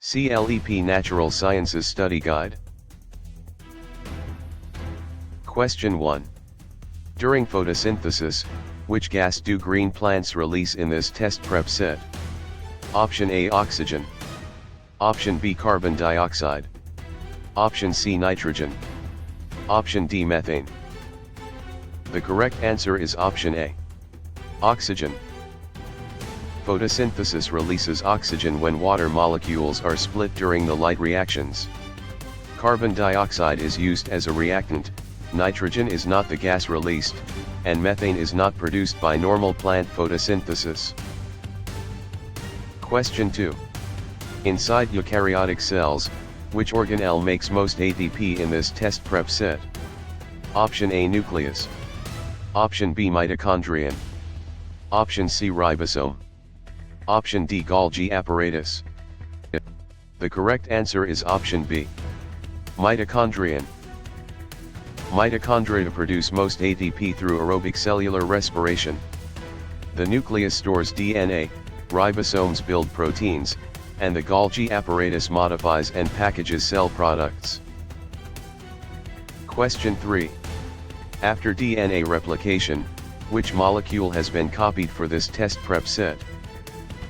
CLEP Natural Sciences Study Guide. Question 1. During photosynthesis, which gas do green plants release in this test prep set? Option A, oxygen. Option B, carbon dioxide. Option C, nitrogen. Option D, methane. The correct answer is option A. Oxygen. Photosynthesis releases oxygen when water molecules are split during the light reactions. Carbon dioxide is used as a reactant, nitrogen is not the gas released, and methane is not produced by normal plant photosynthesis. Question 2. Inside eukaryotic cells, which organelle makes most ATP in this test prep set? Option A, nucleus. Option B, mitochondrion. Option C, ribosome. Option D, Golgi apparatus. The correct answer is option B. Mitochondrion. Mitochondria produce most ATP through aerobic cellular respiration. The nucleus stores DNA, ribosomes build proteins, and the Golgi apparatus modifies and packages cell products. Question 3. After DNA replication, which molecule has been copied for this test prep set?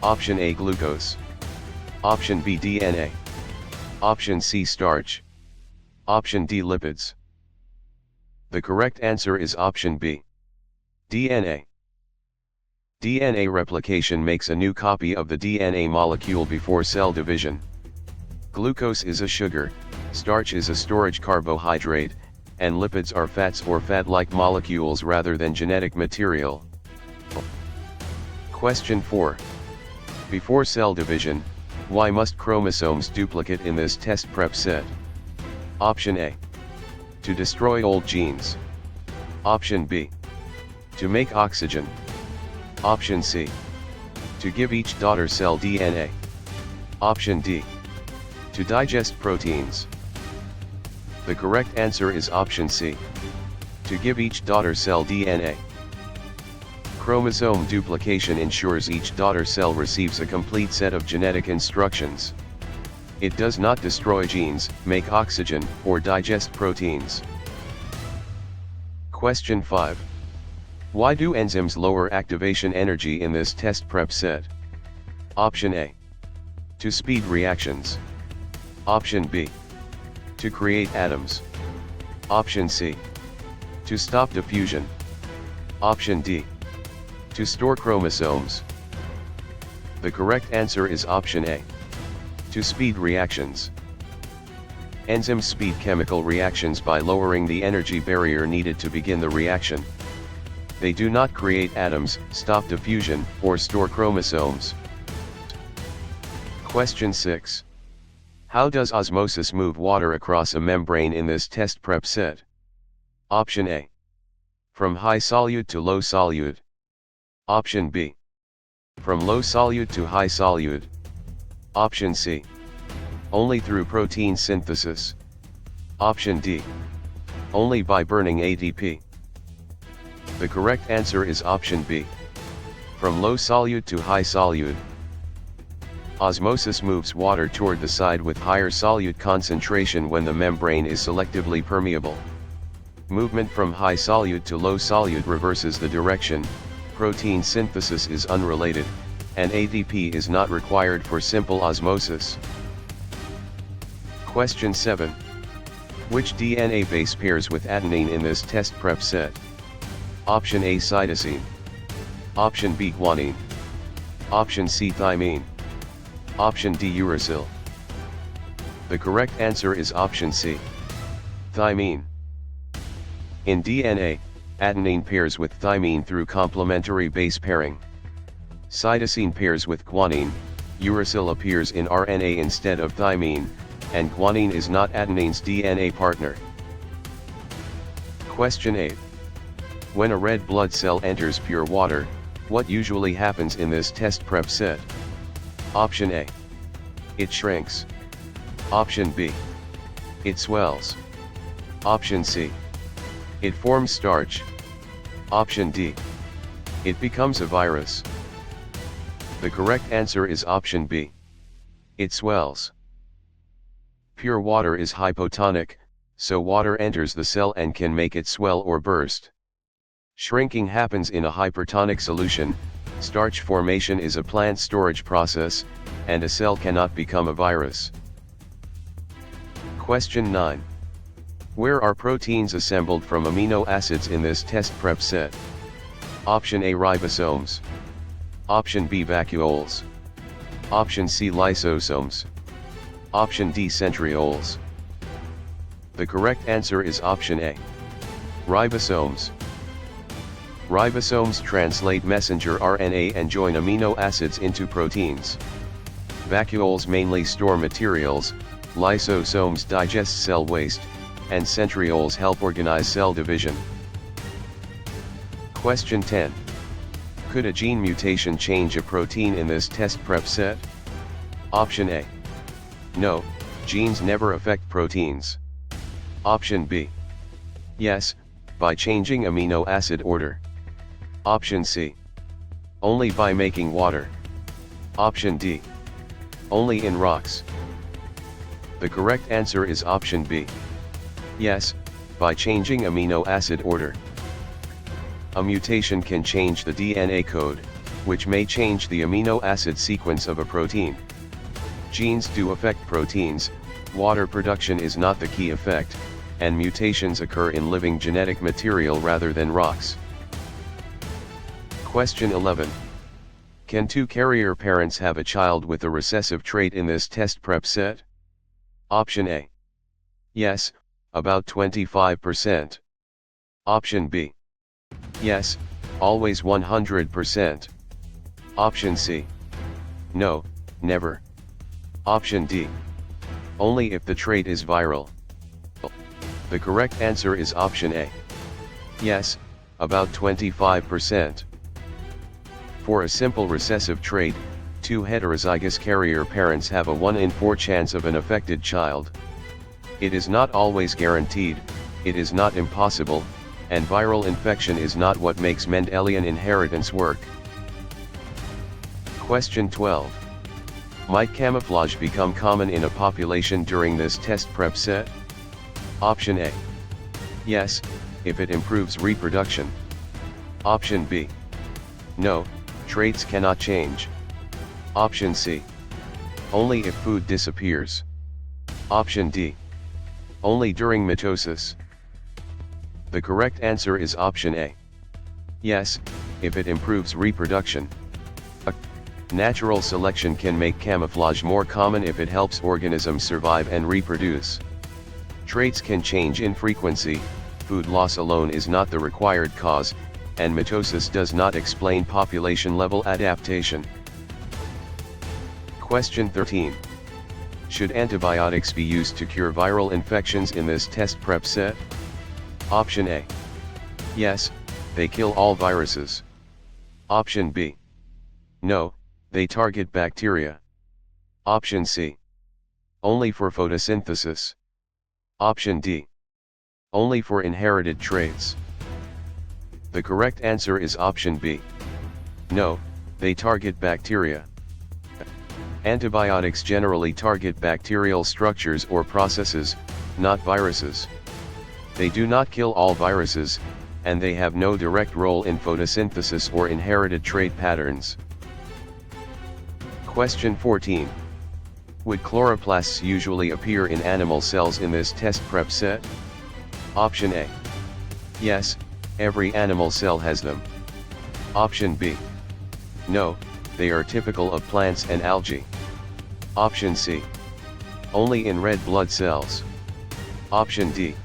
Option A, glucose. Option B, DNA. Option C, starch. Option D, lipids. The correct answer is option B. DNA. DNA replication makes a new copy of the DNA molecule before cell division. Glucose is a sugar, starch is a storage carbohydrate, and lipids are fats or fat-like molecules rather than genetic material. Question 4. Before cell division, why must chromosomes duplicate in this test prep set? Option A. To destroy old genes. Option B. To make oxygen. Option C. To give each daughter cell DNA. Option D. To digest proteins. The correct answer is option C. To give each daughter cell DNA. Chromosome duplication ensures each daughter cell receives a complete set of genetic instructions. It does not destroy genes, make oxygen, or digest proteins. Question 5. Why do enzymes lower activation energy in this test prep set? Option A. To speed reactions. Option B. To create atoms. Option C. To stop diffusion. Option D. To store chromosomes. The correct answer is option A. To speed reactions. Enzymes speed chemical reactions by lowering the energy barrier needed to begin the reaction. They do not create atoms, stop diffusion, or store chromosomes. Question 6. How does osmosis move water across a membrane in this test prep set? Option A. From high solute to low solute. Option B. From low solute to high solute. Option C. Only through protein synthesis. Option D. Only by burning ATP. The correct answer is option B. From low solute to high solute. Osmosis moves water toward the side with higher solute concentration when the membrane is selectively permeable. Movement from high solute to low solute reverses the direction, protein synthesis is unrelated, and ATP is not required for simple osmosis. Question 7. Which DNA base pairs with adenine in this test prep set? Option A, cytosine. Option B, guanine. Option C, thymine. Option D, uracil. The correct answer is option C. Thymine. In DNA, adenine pairs with thymine through complementary base pairing. Cytosine pairs with guanine, uracil appears in RNA instead of thymine, and guanine is not adenine's DNA partner. Question 8. When a red blood cell enters pure water, what usually happens in this test prep set? Option A. It shrinks. Option B. It swells. Option C. It forms starch. Option D. It becomes a virus. The correct answer is option B. It swells. Pure water is hypotonic, so water enters the cell and can make it swell or burst. Shrinking happens in a hypertonic solution. Starch formation is a plant storage process, and a cell cannot become a virus. Question 9. Where are proteins assembled from amino acids in this test prep set? Option A, ribosomes. Option B, vacuoles. Option C, lysosomes. Option D, centrioles. The correct answer is option A. Ribosomes. Ribosomes translate messenger RNA and join amino acids into proteins. Vacuoles mainly store materials, lysosomes digest cell waste, and centrioles help organize cell division. Question 10. Could a gene mutation change a protein in this test prep set? Option A. No, genes never affect proteins. Option B. Yes, by changing amino acid order. Option C. Only by making water. Option D. Only in rocks. The correct answer is option B. Yes, by changing amino acid order. A mutation can change the DNA code, which may change the amino acid sequence of a protein. Genes do affect proteins, water production is not the key effect, and mutations occur in living genetic material rather than rocks. Question 11. Can two carrier parents have a child with a recessive trait in this test prep set? Option A. Yes, about 25%. Option B. Yes, always 100%. Option C. No, never. Option D. Only if the trait is viral. The correct answer is option A. Yes, about 25%. For a simple recessive trait, two heterozygous carrier parents have a 1 in 4 chance of an affected child. It is not always guaranteed, it is not impossible, and viral infection is not what makes Mendelian inheritance work. Question 12. Might camouflage become common in a population during this test prep set? Option A. Yes, if it improves reproduction. Option B. No, traits cannot change. Option C. Only if food disappears. Option D. Only during mitosis. The correct answer is option A. Yes, if it improves reproduction. Natural selection can make camouflage more common if it helps organisms survive and reproduce. Traits can change in frequency, food loss alone is not the required cause, and mitosis does not explain population-level adaptation. Question 13. Should antibiotics be used to cure viral infections in this test prep set? Option A. Yes, they kill all viruses. Option B. No, they target bacteria. Option C. Only for photosynthesis. Option D. Only for inherited traits. The correct answer is option B. No, they target bacteria. Antibiotics generally target bacterial structures or processes, not viruses. They do not kill all viruses, and they have no direct role in photosynthesis or inherited trait patterns. Question 14. Would chloroplasts usually appear in animal cells in this test prep set? Option A. Yes, every animal cell has them. Option B. No, they are typical of plants and algae. Option C. Only in red blood cells. Option D.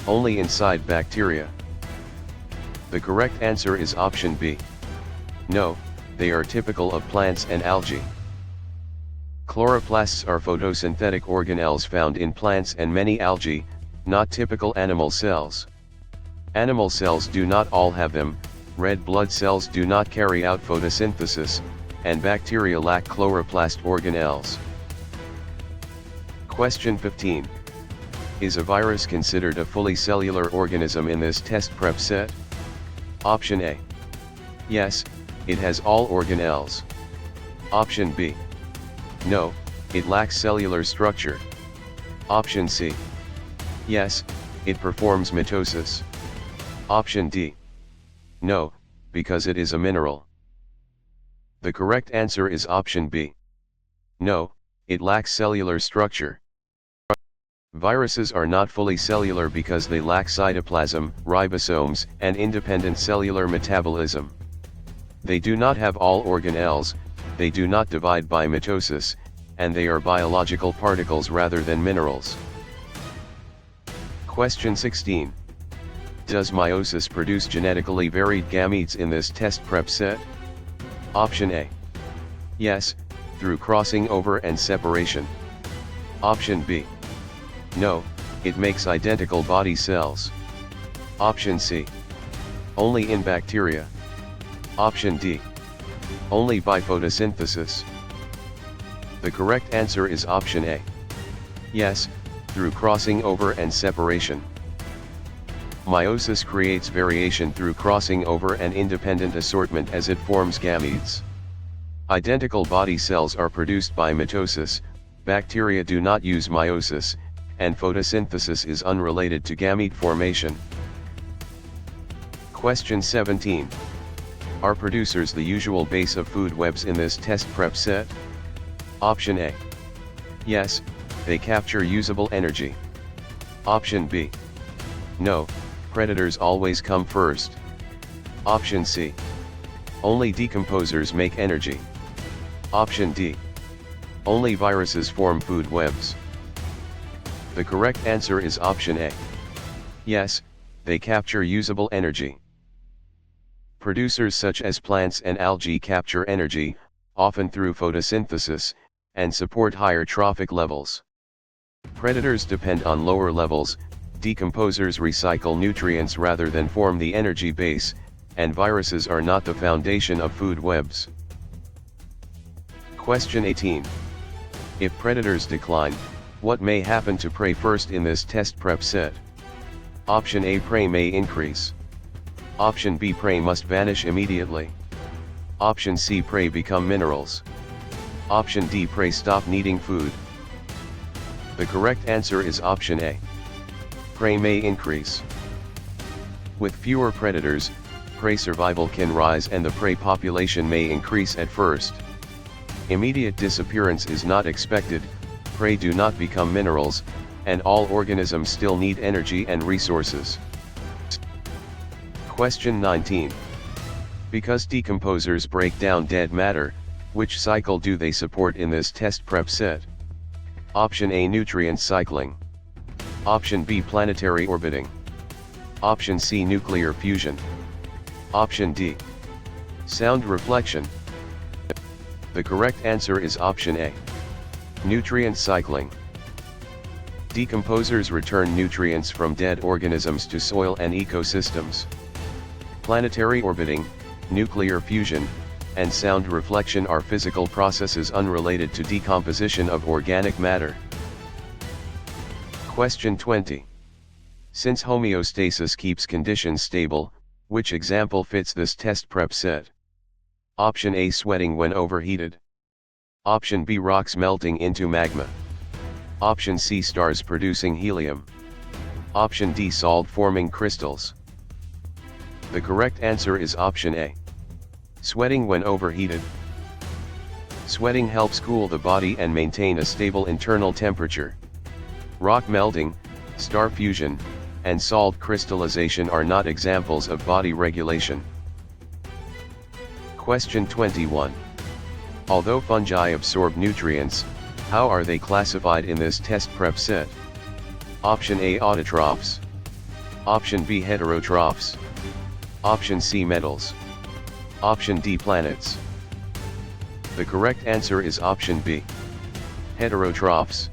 Only inside bacteria. The correct answer is option B. No, they are typical of plants and algae. Chloroplasts are photosynthetic organelles found in plants and many algae, not typical animal cells. Animal cells do not all have them, red blood cells do not carry out photosynthesis, and bacteria lack chloroplast organelles. Question 15. Is a virus considered a fully cellular organism in this test prep set? Option A. Yes, it has all organelles. Option B. No, it lacks cellular structure. Option C. Yes, it performs mitosis. Option D. No, because it is a mineral. The correct answer is option B. No, it lacks cellular structure. Viruses are not fully cellular because they lack cytoplasm, ribosomes, and independent cellular metabolism. They do not have all organelles, they do not divide by mitosis, and they are biological particles rather than minerals. Question 16. Does meiosis produce genetically varied gametes in this test prep set? Option A. Yes, through crossing over and separation. Option B. No, it makes identical body cells. Option C. Only in bacteria. Option D. Only by photosynthesis. The correct answer is option A. Yes, through crossing over and separation. Meiosis creates variation through crossing over and independent assortment as it forms gametes. Identical body cells are produced by mitosis, bacteria do not use meiosis, and photosynthesis is unrelated to gamete formation. Question 17. Are producers the usual base of food webs in this test prep set? Option A. Yes, they capture usable energy. Option B. No, predators always come first. Option C. Only decomposers make energy. Option D. Only viruses form food webs. The correct answer is option A. Yes, they capture usable energy. Producers such as plants and algae capture energy, often through photosynthesis, and support higher trophic levels. Predators depend on lower levels, decomposers recycle nutrients rather than form the energy base, and viruses are not the foundation of food webs. Question 18. If predators decline, what may happen to prey first in this test prep set? Option A. Prey may increase. Option B. Prey must vanish immediately. Option C. Prey become minerals. Option D. Prey stop needing food. The correct answer is option A. Prey may increase. With fewer predators, prey survival can rise and the prey population may increase at first. Immediate disappearance is not expected, prey do not become minerals, and all organisms still need energy and resources. Question 19. Because decomposers break down dead matter, which cycle do they support in this test prep set? Option A. Nutrient cycling. Option B. Planetary orbiting. Option C. Nuclear fusion. Option D. Sound reflection. The correct answer is option A. Nutrient cycling. Decomposers return nutrients from dead organisms to soil and ecosystems. Planetary orbiting, nuclear fusion, and sound reflection are physical processes unrelated to decomposition of organic matter. Question 20. Since homeostasis keeps conditions stable, which example fits this test prep set? Option A. Sweating when overheated. Option B. Rocks melting into magma. Option C. Stars producing helium. Option D. Salt forming crystals. The correct answer is option A. Sweating when overheated. Sweating helps cool the body and maintain a stable internal temperature. Rock melting, star fusion, and salt crystallization are not examples of body regulation. Question 21. Although fungi absorb nutrients, how are they classified in this test prep set? Option A. Autotrophs. Option B. Heterotrophs. Option C. Metals. Option D. Planets. The correct answer is option B. Heterotrophs.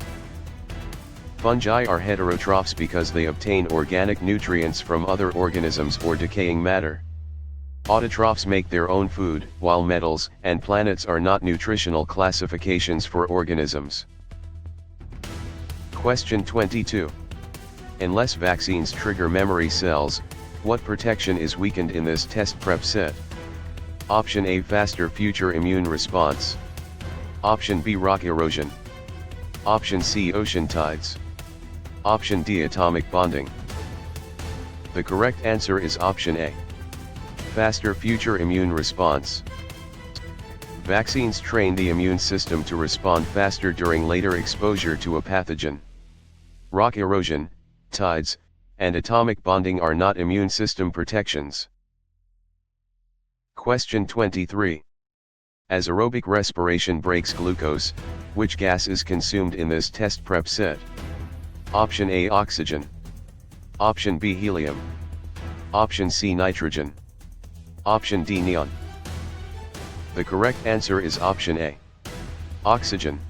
Fungi are heterotrophs because they obtain organic nutrients from other organisms or decaying matter. Autotrophs make their own food, while metals and planets are not nutritional classifications for organisms. Question 22. Unless vaccines trigger memory cells, what protection is weakened in this test prep set? Option A. Faster future immune response. Option B. Rock erosion. Option C. Ocean tides. Option D, atomic bonding. The correct answer is option A. Faster future immune response. Vaccines train the immune system to respond faster during later exposure to a pathogen. Rock erosion, tides, and atomic bonding are not immune system protections. Question 23. As aerobic respiration breaks glucose, which gas is consumed in this test prep set? Option A, oxygen. Option B, helium. Option C, nitrogen. Option D, neon. The correct answer is option A. Oxygen.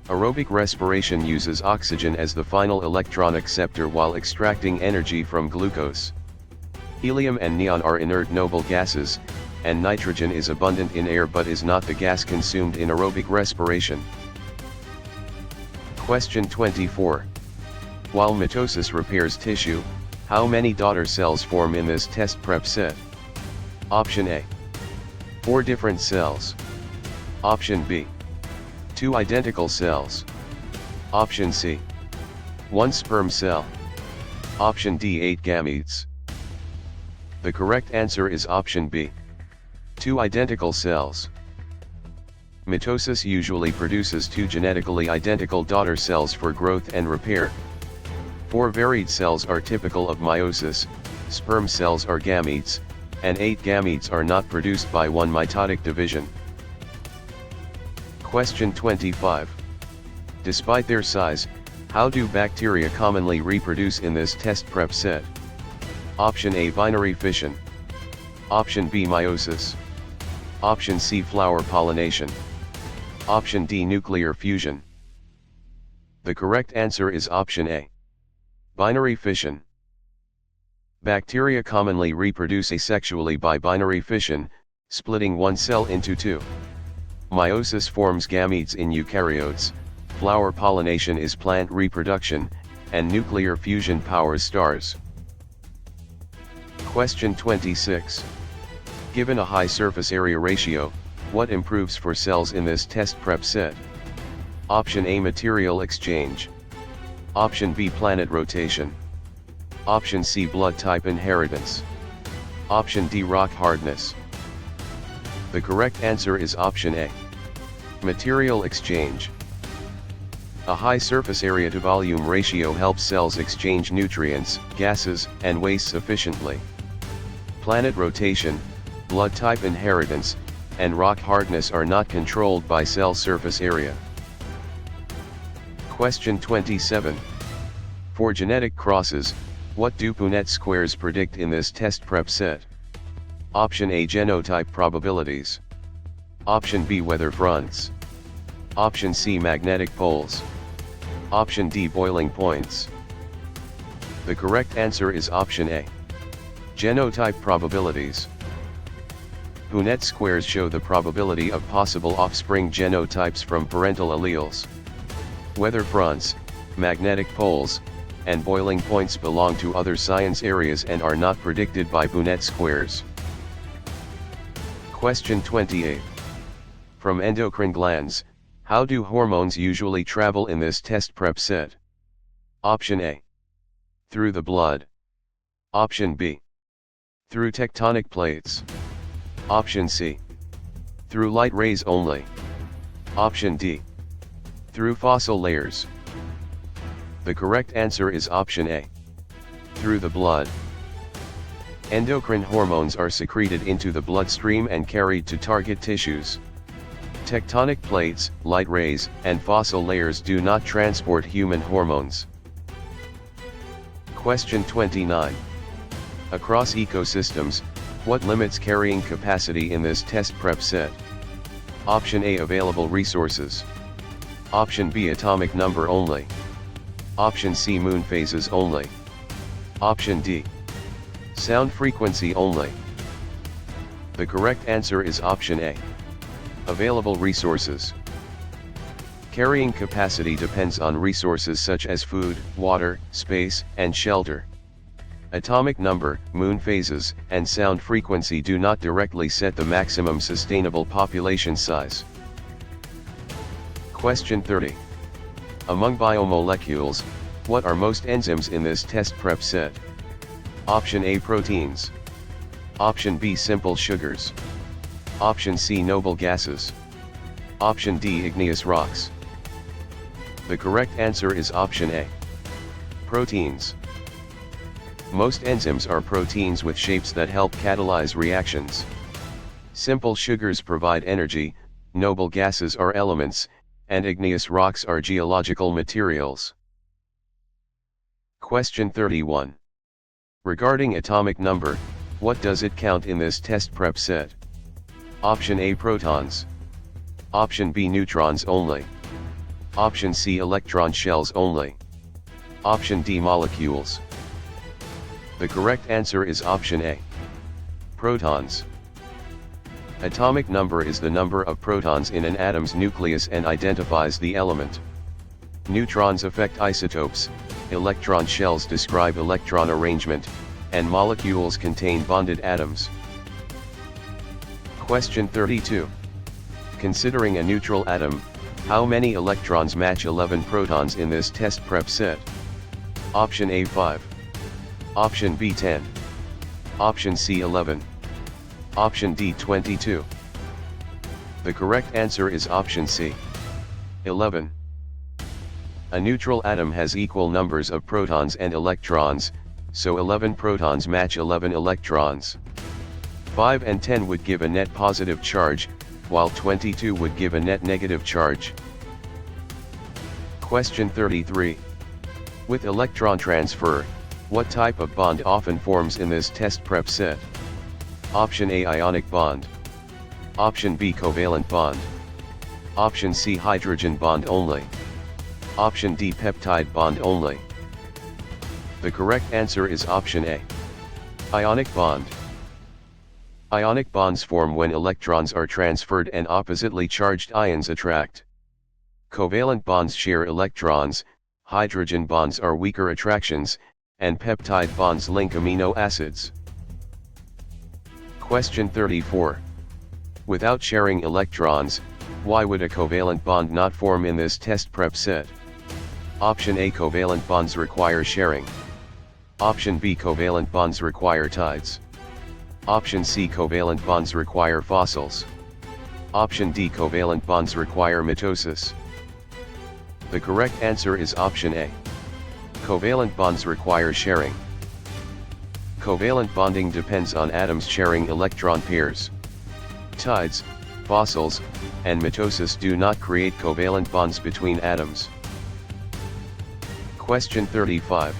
Aerobic respiration uses oxygen as the final electron acceptor while extracting energy from glucose. Helium and neon are inert noble gases, and nitrogen is abundant in air but is not the gas consumed in aerobic respiration. Question 24. While mitosis repairs tissue, how many daughter cells form in this test prep set? Option A. 4 different cells. Option B. 2 identical cells. Option C. 1 sperm cell. Option D, 8 gametes. The correct answer is option B. 2 identical cells. Mitosis usually produces 2 genetically identical daughter cells for growth and repair. 4 varied cells are typical of meiosis, sperm cells are gametes, and 8 gametes are not produced by one mitotic division. Question 25. Despite their size, how do bacteria commonly reproduce in this test prep set? Option A, binary fission. Option B, meiosis. Option C, flower pollination. Option D, nuclear fusion. The correct answer is option A. Binary fission. Bacteria commonly reproduce asexually by binary fission, splitting one cell into 2. Meiosis forms gametes in eukaryotes, flower pollination is plant reproduction, and nuclear fusion powers stars. Question 26. Given a high surface area ratio, what improves for cells in this test prep set? Option A, material exchange. Option B, planet rotation. Option C, blood type inheritance. Option D, rock hardness. The correct answer is option A. Material exchange. A high surface area to volume ratio helps cells exchange nutrients, gases, and waste efficiently. Planet rotation, blood type inheritance, and rock hardness are not controlled by cell surface area. Question 27. For genetic crosses, what do Punnett squares predict in this test prep set? Option A, genotype probabilities. Option B, weather fronts. Option C, magnetic poles. Option D, boiling points. The correct answer is option A. Genotype probabilities. Punnett squares show the probability of possible offspring genotypes from parental alleles. Weather fronts, magnetic poles, and boiling points belong to other science areas and are not predicted by Punnett squares. Question 28. From endocrine glands, how do hormones usually travel in this test prep set? Option A. Through the blood. Option B. Through tectonic plates. Option C. Through light rays only. Option D. Through fossil layers. The correct answer is option A. Through the blood. Endocrine hormones are secreted into the bloodstream and carried to target tissues. Tectonic plates, light rays, and fossil layers do not transport human hormones. Question 29. Across ecosystems, what limits carrying capacity in this test prep set? Option A, available resources. Option B, atomic number only. Option C, moon phases only. Option D, sound frequency only. The correct answer is option A. Available resources. Carrying capacity depends on resources such as food, water, space, and shelter. Atomic number, moon phases, and sound frequency do not directly set the maximum sustainable population size. Question 30. Among biomolecules, What are most enzymes in this test prep set? Option A, proteins. Option B, simple sugars. Option C, noble gases. Option D, igneous rocks. The correct answer is option A. Proteins. Most enzymes are proteins with shapes that help catalyze reactions. Simple sugars provide energy, noble gases are elements, and igneous rocks are geological materials. Question 31. Regarding atomic number, what does it count in this test prep set? Option A, protons. Option B, neutrons only. Option C, electron shells only. Option D, molecules. The correct answer is option A. Protons. Atomic number is the number of protons in an atom's nucleus and identifies the element. Neutrons affect isotopes, electron shells describe electron arrangement, and molecules contain bonded atoms. Question 32. Considering a neutral atom, how many electrons match 11 protons in this test prep set? Option A, 5. Option B, 10. Option C, 11. Option D, 22. The correct answer is option C, 11. A neutral atom has equal numbers of protons and electrons, so 11 protons match 11 electrons. 5 and 10 would give a net positive charge, while 22 would give a net negative charge. Question 33. With electron transfer, what type of bond often forms in this test prep set? Option A, ionic bond. Option B, covalent bond. Option C, hydrogen bond only. Option D, peptide bond only. The correct answer is option A, ionic bond. Ionic bonds form when electrons are transferred and oppositely charged ions attract. Covalent bonds share electrons, hydrogen bonds are weaker attractions, and peptide bonds link amino acids. Question 34. Without sharing electrons, why would a covalent bond not form in this test prep set? Option A, covalent bonds require sharing. Option B, covalent bonds require tides. Option C, covalent bonds require fossils. Option D, covalent bonds require mitosis. The correct answer is option A. Covalent bonds require sharing. Covalent bonding depends on atoms sharing electron pairs. Tides, fossils, and mitosis do not create covalent bonds between atoms. Question 35.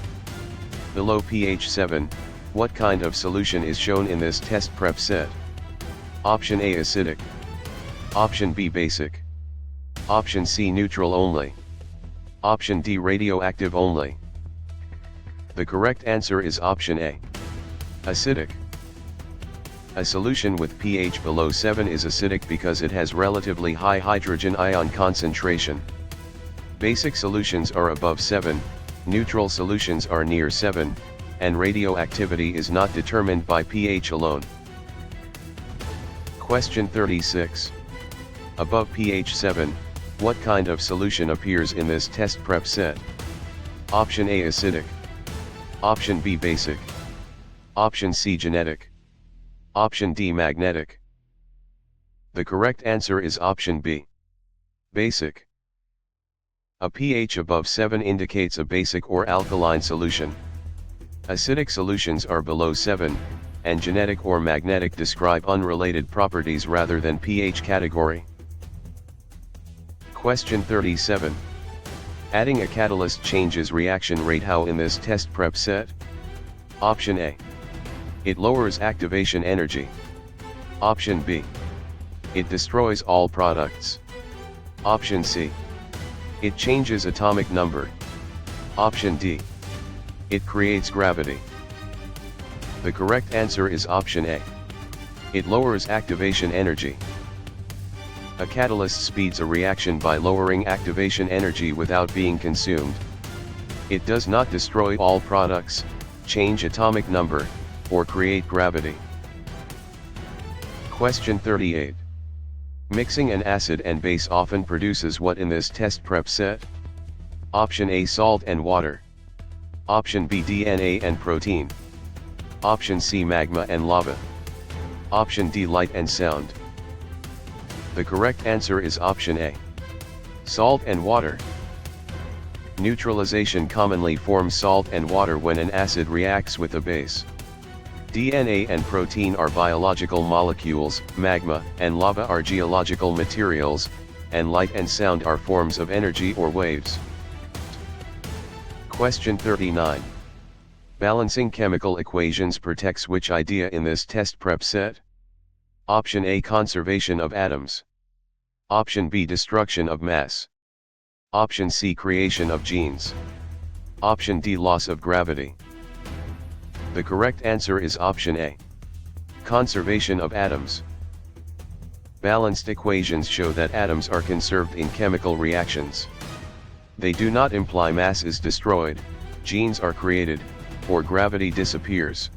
Below pH 7, what kind of solution is shown in this test prep set? Option A, acidic. Option B, basic. Option C, neutral only. Option D, radioactive only. The correct answer is option A, acidic. A solution with pH below 7 is acidic because it has relatively high hydrogen ion concentration. Basic solutions are above 7, neutral solutions are near 7, and radioactivity is not determined by pH alone. Question 36. Above pH 7, what kind of solution appears in this test prep set? Option A, acidic. Option B, basic. Option C, genetic. Option D, magnetic. The correct answer is option B, basic. A pH above 7 indicates a basic or alkaline solution. Acidic solutions are below 7, and genetic or magnetic describe unrelated properties rather than pH category. Question 37. Adding a catalyst changes reaction rate how in this test prep set? Option A. It lowers activation energy. Option B. It destroys all products. Option C. It changes atomic number. Option D. It creates gravity. The correct answer is option A. It lowers activation energy. A catalyst speeds a reaction by lowering activation energy without being consumed. It does not destroy all products, change atomic number, or create gravity. Question 38. Mixing an acid and base often produces what in this test prep set? Option A, salt and water. Option B, DNA and protein. Option C, magma and lava. Option D, light and sound. The correct answer is option A, salt and water. Neutralization commonly forms salt and water when an acid reacts with a base. DNA and protein are biological molecules, magma and lava are geological materials, and light and sound are forms of energy or waves. Question 39. Balancing chemical equations protects which idea in this test prep set? Option A, conservation of atoms. Option B, destruction of mass. Option C, creation of genes. Option D, loss of gravity. The correct answer is option A, conservation of atoms. Balanced equations show that atoms are conserved in chemical reactions. They do not imply mass is destroyed, genes are created, or gravity disappears.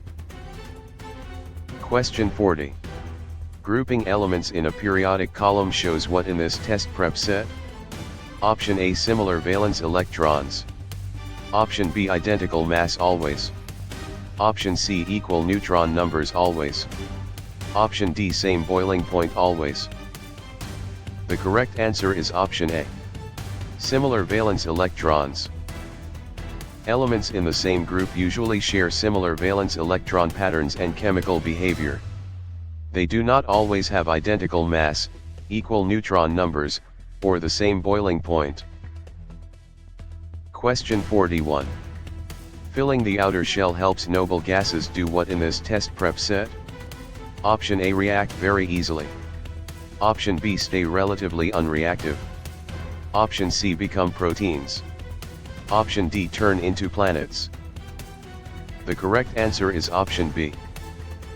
Question 40. Grouping elements in a periodic column shows what in this test prep set? Option A, similar valence electrons. Option B, identical mass always. Option C, equal neutron numbers always. Option D, same boiling point always. The correct answer is option A, similar valence electrons. Elements in the same group usually share similar valence electron patterns and chemical behavior. They do not always have identical mass, equal neutron numbers, or the same boiling point. Question 41. Filling the outer shell helps noble gases do what in this test prep set? Option A, react very easily. Option B, stay relatively unreactive. Option C, become proteins. Option D, turn into planets. The correct answer is option B,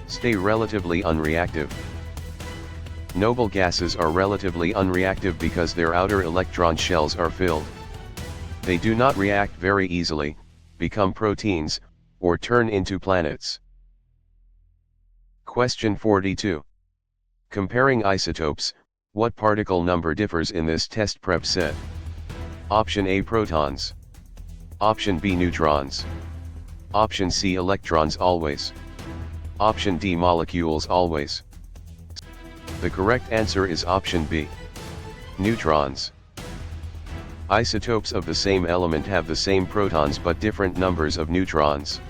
stay relatively unreactive. Noble gases are relatively unreactive because their outer electron shells are filled. They do not react very easily, become proteins, or turn into planets. Question 42. Comparing isotopes, what particle number differs in this test prep set? Option A, protons. Option B, neutrons. Option C, electrons always. Option D, molecules always. The correct answer is option B, neutrons. Isotopes of the same element have the same protons but different numbers of neutrons.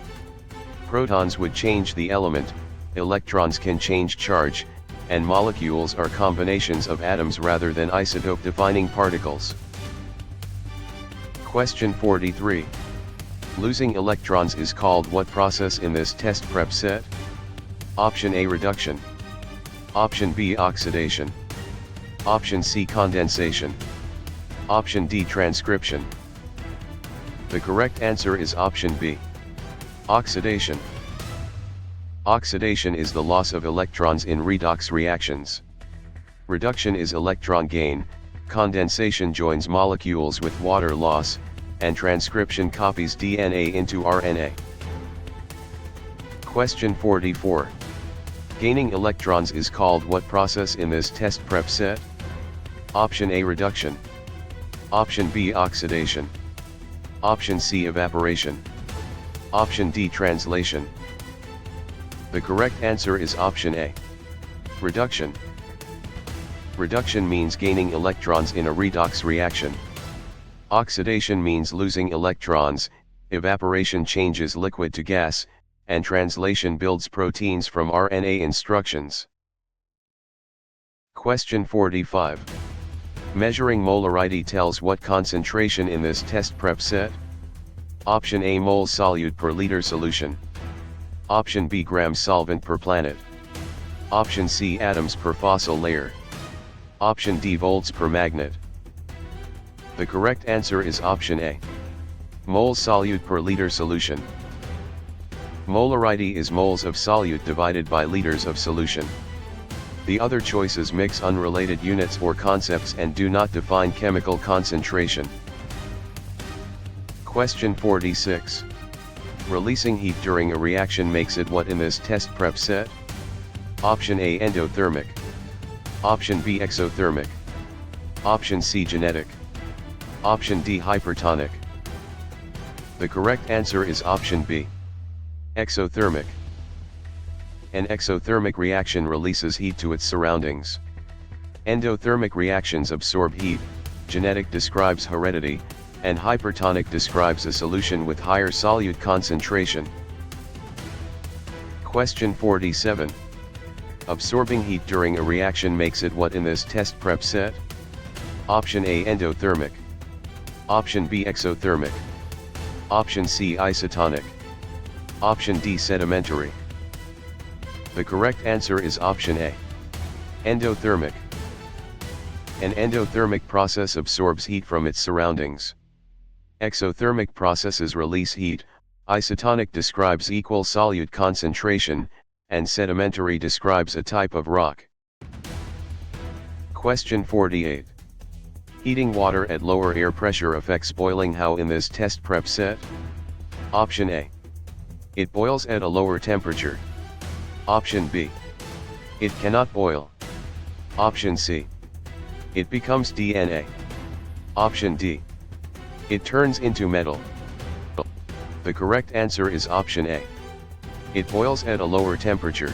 Protons would change the element, electrons can change charge, and molecules are combinations of atoms rather than isotope-defining particles. Question 43. Losing electrons is called what process in this test prep set? Option A, reduction. Option B, oxidation. Option C, condensation. Option D, transcription. The correct answer is option B, oxidation. Oxidation is the loss of electrons in redox reactions. Reduction is electron gain, condensation joins molecules with water loss, and transcription copies DNA into RNA. Question 44. Gaining electrons is called what process in this test prep set? Option A, reduction. Option B, oxidation. Option C, evaporation. Option D, translation. The correct answer is option A, reduction. Reduction means gaining electrons in a redox reaction. Oxidation means losing electrons, evaporation changes liquid to gas, and translation builds proteins from RNA instructions. Question 45. Measuring molarity tells what concentration in this test prep set? Option A, mole solute per liter solution. Option B, gram solvent per planet. Option C, atoms per fossil layer. Option D, volts per magnet. The correct answer is option A, mole solute per liter solution. Molarity is moles of solute divided by liters of solution. The other choices mix unrelated units or concepts and do not define chemical concentration. Question 46. Releasing heat during a reaction makes it what in this test prep set? Option A, endothermic. Option B, exothermic. Option C, genetic. Option D, hypertonic. The correct answer is option B. Exothermic. An exothermic reaction releases heat to its surroundings. Endothermic reactions absorb heat, genetic describes heredity, and hypertonic describes a solution with higher solute concentration. Question 47. Absorbing heat during a reaction makes it what in this test prep set? Option A endothermic. Option B exothermic. Option C isotonic. Option D sedimentary. The correct answer is option A. Endothermic. An endothermic process absorbs heat from its surroundings. Exothermic processes release heat, isotonic describes equal solute concentration, and sedimentary describes a type of rock. Question 48. Heating water at lower air pressure affects boiling how in this test prep set? Option A. It boils at a lower temperature. Option B. It cannot boil. Option C. It becomes DNA. Option D. It turns into metal. The correct answer is option A. It boils at a lower temperature.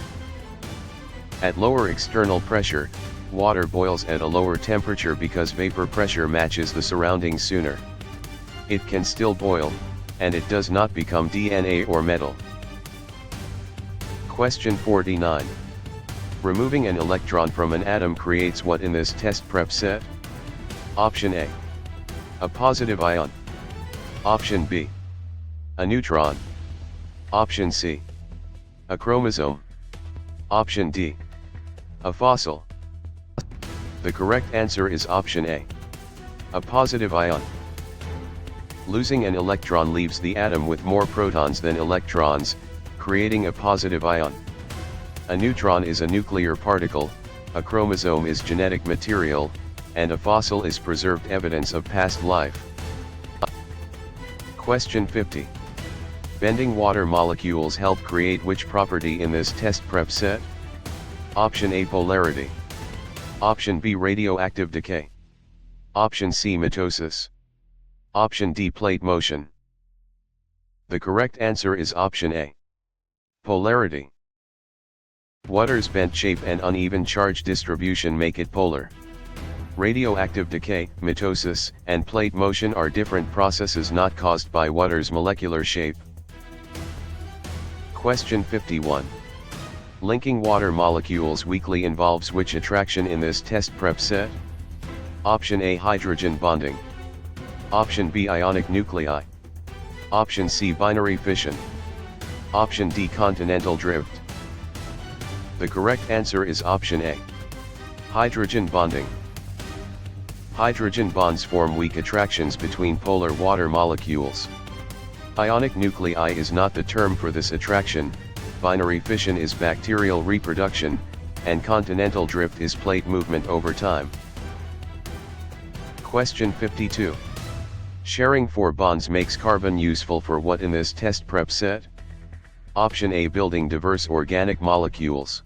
At lower external pressure, water boils at a lower temperature because vapor pressure matches the surroundings sooner. It can still boil, and it does not become DNA or metal. Question 49. Removing an electron from an atom creates what in this test prep set? Option A. A positive ion. Option B. A neutron. Option C. A chromosome. Option D. A fossil. The correct answer is option A. A positive ion. Losing an electron leaves the atom with more protons than electrons, creating a positive ion. A neutron is a nuclear particle, a chromosome is genetic material, and a fossil is preserved evidence of past life. Question 50. Bending water molecules help create which property in this test prep set? Option A polarity. Option B radioactive decay. Option C mitosis. Option D plate motion. The correct answer is option A. Polarity. Water's bent shape and uneven charge distribution make it polar. Radioactive decay, mitosis, and plate motion are different processes not caused by water's molecular shape. Question 51. Linking water molecules weakly involves which attraction in this test prep set? Option A hydrogen bonding. Option B ionic nuclei. Option C binary fission. Option D continental drift. The correct answer is option A. Hydrogen bonding. Hydrogen bonds form weak attractions between polar water molecules. Ionic nuclei is not the term for this attraction, binary fission is bacterial reproduction, and continental drift is plate movement over time. Question 52. Sharing 4 bonds makes carbon useful for what in this test prep set? Option A building diverse organic molecules.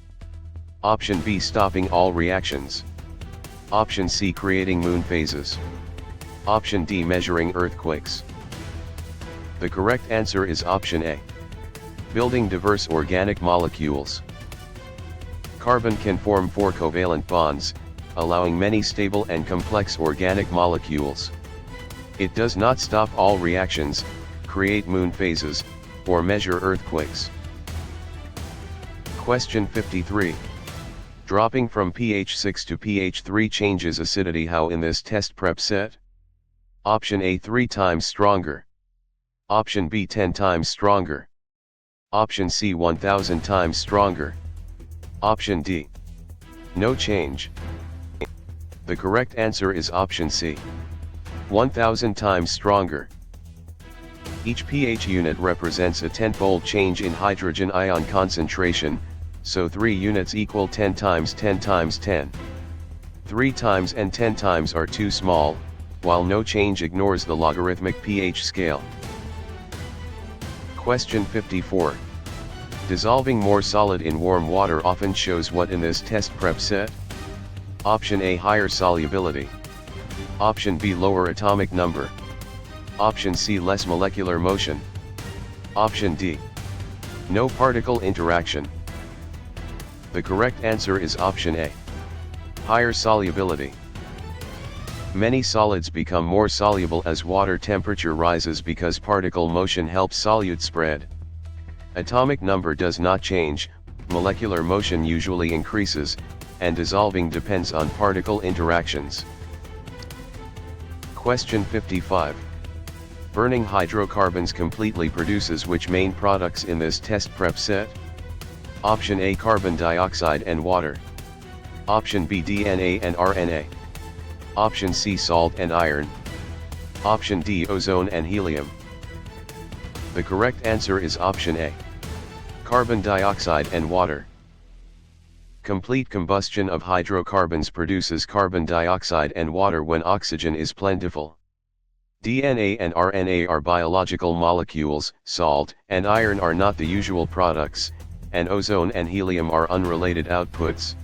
Option B stopping all reactions. Option C creating moon phases. Option D measuring earthquakes. The correct answer is option A. Building diverse organic molecules. Carbon can form 4 covalent bonds, allowing many stable and complex organic molecules. It does not stop all reactions, create moon phases, or measure earthquakes. Question 53. Dropping from pH 6 to pH 3 changes acidity how in this test prep set? Option A 3 times stronger. Option B 10 times stronger. Option C 1000 times stronger. Option D. No change. The correct answer is option C. 1000 times stronger. Each pH unit represents a 10-fold change in hydrogen ion concentration, so 3 units equal 10 times 10 times 10. 3 times and 10 times are too small, while no change ignores the logarithmic pH scale. Question 54. Dissolving more solid in warm water often shows what in this test prep set? Option A higher solubility. Option B lower atomic number. Option C, less molecular motion. Option D, no particle interaction. The correct answer is option A, higher solubility. Many solids become more soluble as water temperature rises because particle motion helps solute spread. Atomic number does not change, molecular motion usually increases, and dissolving depends on particle interactions. Question 55. Burning hydrocarbons completely produces which main products in this test prep set? Option A, carbon dioxide and water. Option B, DNA and RNA. Option C, salt and iron. Option D, ozone and helium. The correct answer is option A, carbon dioxide and water. Complete combustion of hydrocarbons produces carbon dioxide and water when oxygen is plentiful. DNA and RNA are biological molecules, salt and iron are not the usual products, and ozone and helium are unrelated outputs.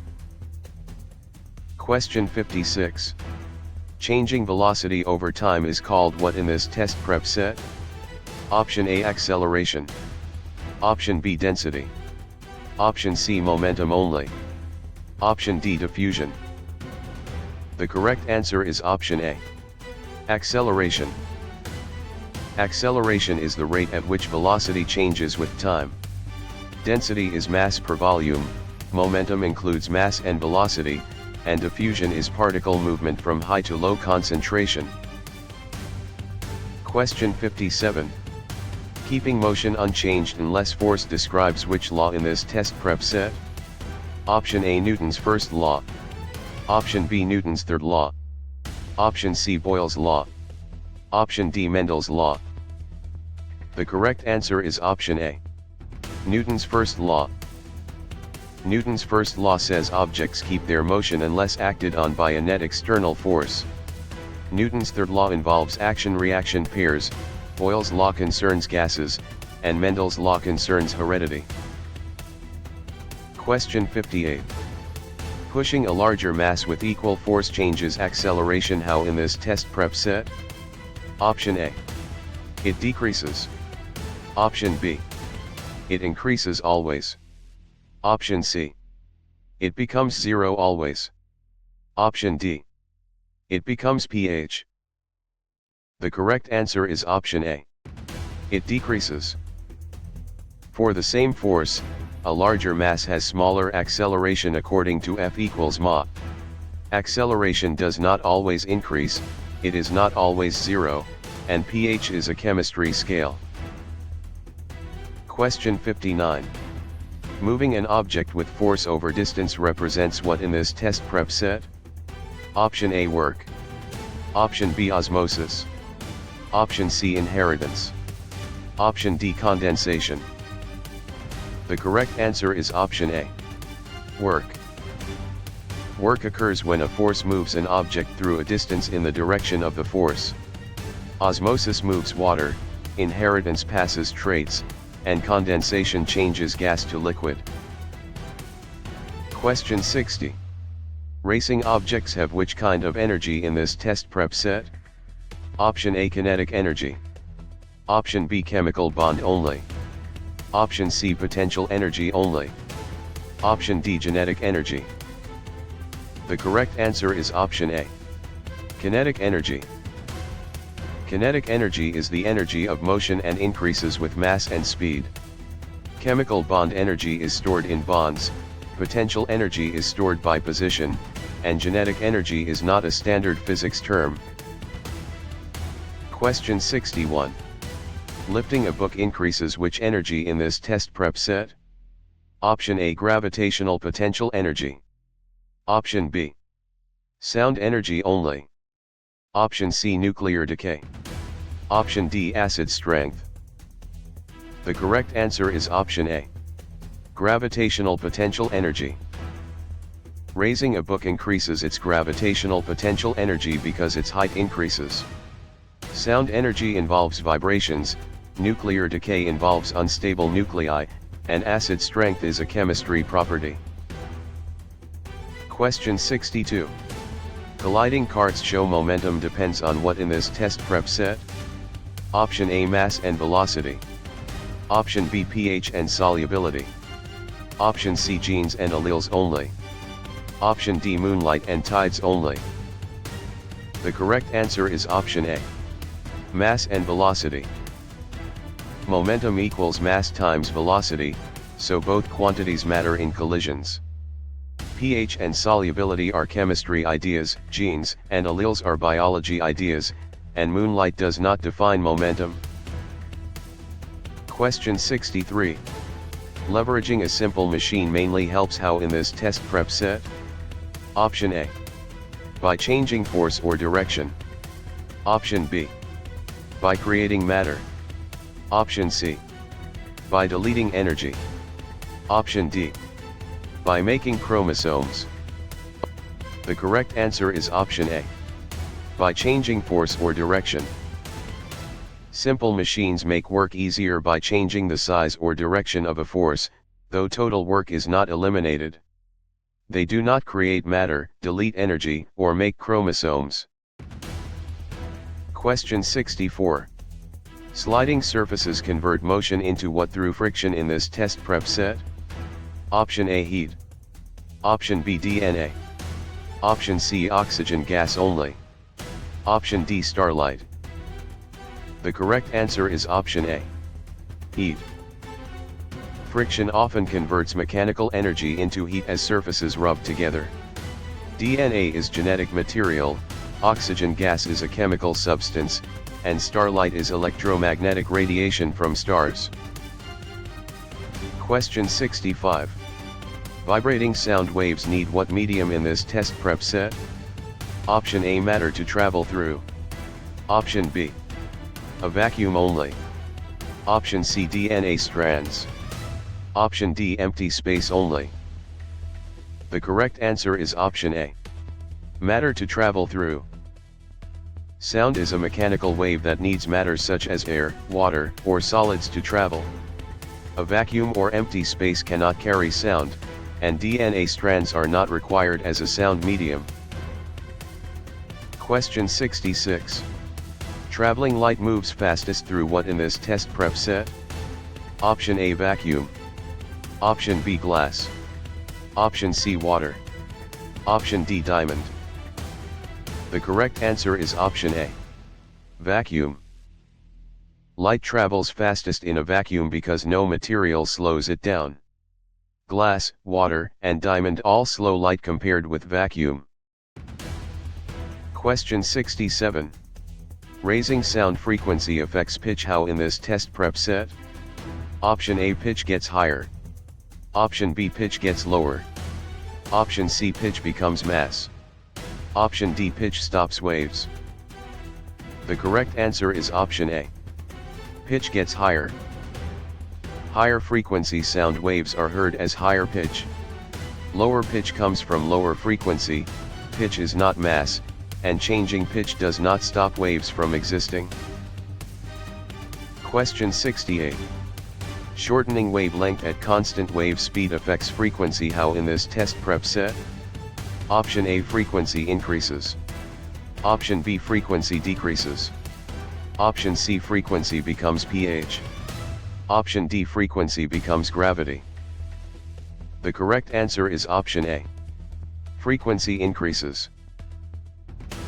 Question 56. Changing velocity over time is called what in this test prep set? Option A, acceleration. Option B, density. Option C, momentum only. Option D, diffusion. The correct answer is option A, acceleration. Acceleration is the rate at which velocity changes with time. Density is mass per volume, momentum includes mass and velocity, and diffusion is particle movement from high to low concentration. Question 57. Keeping motion unchanged unless force describes which law in this test prep set? Option A, Newton's first law. Option B, Newton's third law. Option C, Boyle's law. Option D, Mendel's law. The correct answer is option A, Newton's first law. Newton's first law says objects keep their motion unless acted on by a net external force. Newton's third law involves action-reaction pairs, Boyle's law concerns gases, and Mendel's law concerns heredity. Question 58. Pushing a larger mass with equal force changes acceleration how in this test prep set? Option A, it decreases. Option B, it increases always. Option C, it becomes zero always. Option D, it becomes pH. The correct answer is option A, it decreases. For the same force, a larger mass has smaller acceleration according to F equals ma. Acceleration does not always increase, it is not always zero, and pH is a chemistry scale. Question 59. Moving an object with force over distance represents what in this test prep set? Option A, work. Option B, osmosis. Option C, inheritance. Option D, condensation. The correct answer is option A, work. Work occurs when a force moves an object through a distance in the direction of the force. Osmosis moves water, inheritance passes traits, and condensation changes gas to liquid. Question 60. Racing objects have which kind of energy in this test prep set? Option A, kinetic energy. Option B, chemical bond only. Option C, potential energy only. Option D, kinetic energy. The correct answer is option A, kinetic energy. Kinetic energy is the energy of motion and increases with mass and speed. Chemical bond energy is stored in bonds, potential energy is stored by position, and kinetic energy is not a standard physics term. Question 61. Lifting a book increases which energy in this test prep set? Option A, gravitational potential energy. Option B, sound energy only. Option C, nuclear decay. Option D, acid strength. The correct answer is option A, gravitational potential energy. Raising a book increases its gravitational potential energy because its height increases. Sound energy involves vibrations, nuclear decay involves unstable nuclei, and acid strength is a chemistry property. Question 62. Colliding carts show momentum depends on what in this test prep set? Option A, mass and velocity. Option B, pH and solubility. Option C, genes and alleles only. Option D, moonlight and tides only. The correct answer is option A, mass and velocity. Momentum equals mass times velocity, so both quantities matter in collisions. pH and solubility are chemistry ideas, genes and alleles are biology ideas, and moonlight does not define momentum. Question 63. Leveraging a simple machine mainly helps how in this test prep set? Option A, by changing force or direction. Option B, by creating matter. Option C, by deleting energy. Option D, by making chromosomes. The correct answer is option A, by changing force or direction. Simple machines make work easier by changing the size or direction of a force, though total work is not eliminated. They do not create matter, delete energy, or make chromosomes. Question 64. Sliding surfaces convert motion into what through friction in this test prep set? Option A, heat. Option B, DNA. Option C, oxygen gas only. Option D, starlight. The correct answer is option A, heat. Friction often converts mechanical energy into heat as surfaces rub together. DNA is genetic material, oxygen gas is a chemical substance, and starlight is electromagnetic radiation from stars. Question 65. Vibrating sound waves need what medium in this test prep set? Option A, matter to travel through. Option B, a vacuum only. Option C, DNA strands. Option D, empty space only. The correct answer is option A, matter to travel through. Sound is a mechanical wave that needs matter such as air, water, or solids to travel. A vacuum or empty space cannot carry sound, and DNA strands are not required as a sound medium. Question 66. Traveling light moves fastest through what in this test prep set? Option A, vacuum. Option B, glass. Option C, water. Option D, diamond. The correct answer is option A, vacuum. Light travels fastest in a vacuum because no material slows it down. Glass, water, and diamond all slow light compared with vacuum. Question 67. Raising sound frequency affects pitch how in this test prep set? Option A, pitch gets higher. Option B, pitch gets lower. Option C, pitch becomes mass. Option D, pitch stops waves. The correct answer is option A, pitch gets higher. Higher frequency sound waves are heard as higher pitch. Lower pitch comes from lower frequency, pitch is not mass, and changing pitch does not stop waves from existing. Question 68. Shortening wavelength at constant wave speed affects frequency how in this test prep set? Option A, frequency increases. Option B, frequency decreases. Option C, frequency becomes pH. Option D, frequency becomes gravity. The correct answer is option A, frequency increases.